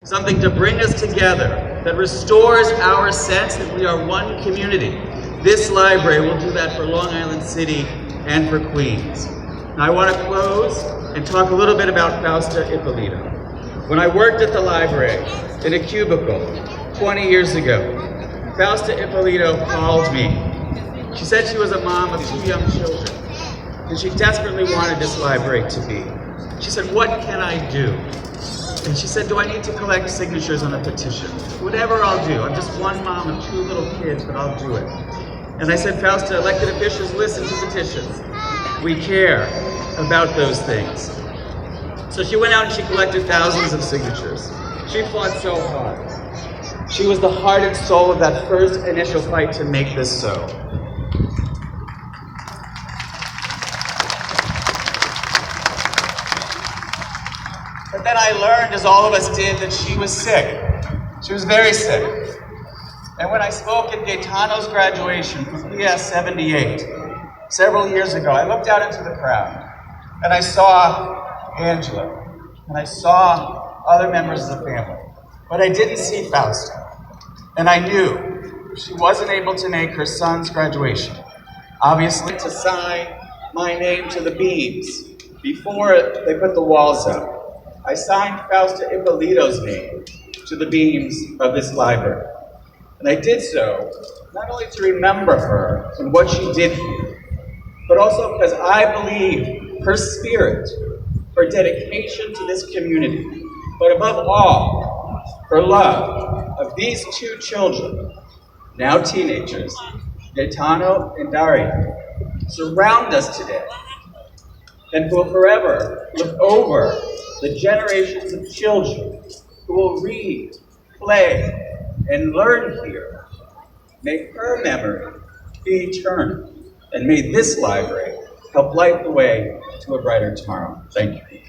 Something to bring us together, that restores our sense that we are one community. This library will do that for Long Island City and for Queens. Now I want to close and talk a little bit about Fausta Ippolito. When I worked at the library in a cubicle 20 years ago, Fausta Ippolito called me. She said she was a mom of 2 young children, and she desperately wanted this library to be. She said, "What can I do?" And she said, "Do I need to collect signatures on a petition? Whatever I'll do. I'm just one mom of 2 little kids, but I'll do it." And I said, "Fausta, elected officials listen to petitions. We care about those things." So she went out and she collected thousands of signatures. She fought so hard. She was the heart and soul of that first initial fight to make this so. But then I learned, as all of us did, that she was sick. She was very sick. And when I spoke at Gaetano's graduation from PS 78, several years ago, I looked out into the crowd, and I saw Angela, and I saw other members of the family, but I didn't see Fausta. And I knew she wasn't able to make her son's graduation, obviously to sign my name to the beams before they put the walls up. I signed Fausta Ippolito's name to the beams of this library. And I did so not only to remember her and what she did here, but also because I believe her spirit, her dedication to this community, but above all, her love of these 2 children, now teenagers, Gaetano and Daria, surround us today, and will forever look over the generations of children who will read, play, and learn here. May her memory be eternal, and may this library help light the way to a brighter tomorrow. Thank you.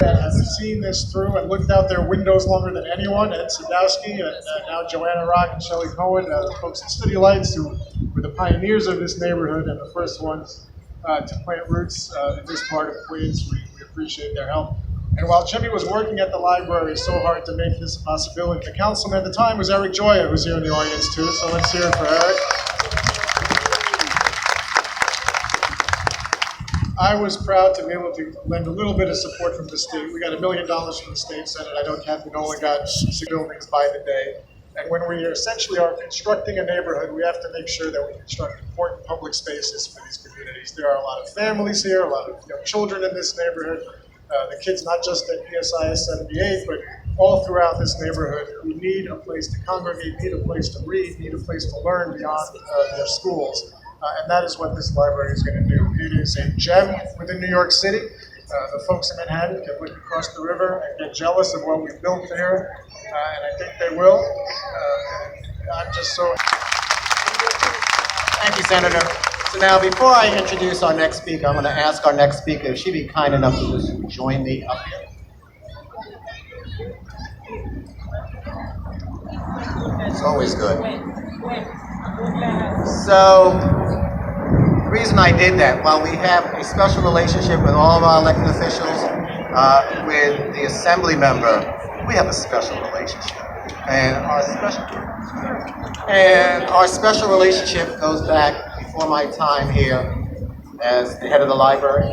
Has seen this through and looked out their windows longer than anyone, Ed Sadowski, and now Joanna Rock and Shelley Cohen, the folks at City Lights, who were the pioneers of this neighborhood and the first ones to plant roots in this part of Queens. We appreciate their help. And while Jimmy was working at the library so hard to make this a possibility, the councilman at the time was Eric Joya, who's here in the audience too, so let's hear it for Eric. I was proud to be able to lend a little bit of support from the state. We got $1 million from the state senate. I know Kathy Nolan got 6 buildings by the day. And when we essentially are constructing a neighborhood, we have to make sure that we construct important public spaces for these communities. There are a lot of families here, a lot of young children in this neighborhood. The kids, not just at PSIS 78, but all throughout this neighborhood, who need a place to congregate, need a place to read, need a place to learn beyond their schools. And that is what this library is going to do. It is a gem within New York City. The folks in Manhattan can look across the river and get jealous of what we've built there, and I think they will. I'm just so... Thank you, Senator. So now, before I introduce our next speaker, I'm going to ask our next speaker if she'd be kind enough to just join me up here. It's always good. So, the reason I did that, while we have a special relationship with all of our elected officials, with the assembly member, we have a special relationship. And our special relationship goes back before my time here as the head of the library.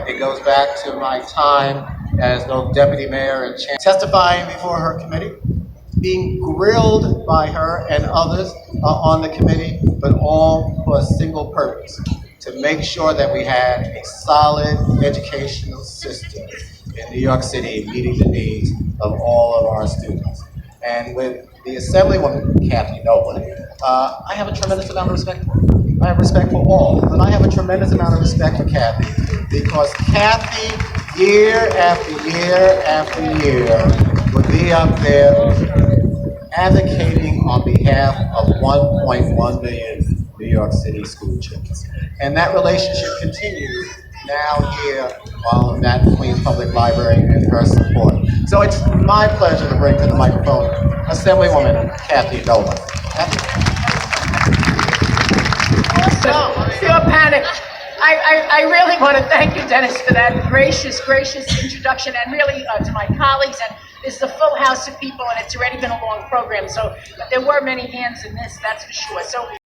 It goes back to my time as both deputy mayor and testifying before her committee, being grilled by her and others on the committee, but all for a single purpose, to make sure that we had a solid educational system in New York City meeting the needs of all of our students. And with the Assemblywoman, Kathy Nolan, I have a tremendous amount of respect for her. I have respect for all, but I have a tremendous amount of respect for Kathy, because Kathy, year after year after year, would be up there advocating on behalf of 1.1 million New York City school children. And that relationship continues now here while at Queens Public Library and her support. So it's my pleasure to bring to the microphone Assemblywoman Kathy Nolan. Kathy? So, pure panic. I really want to thank you, Dennis, for that gracious introduction, and really to my colleagues. And it's a full house of people, and it's already been a long program. So, but there were many hands in this, that's for sure. So.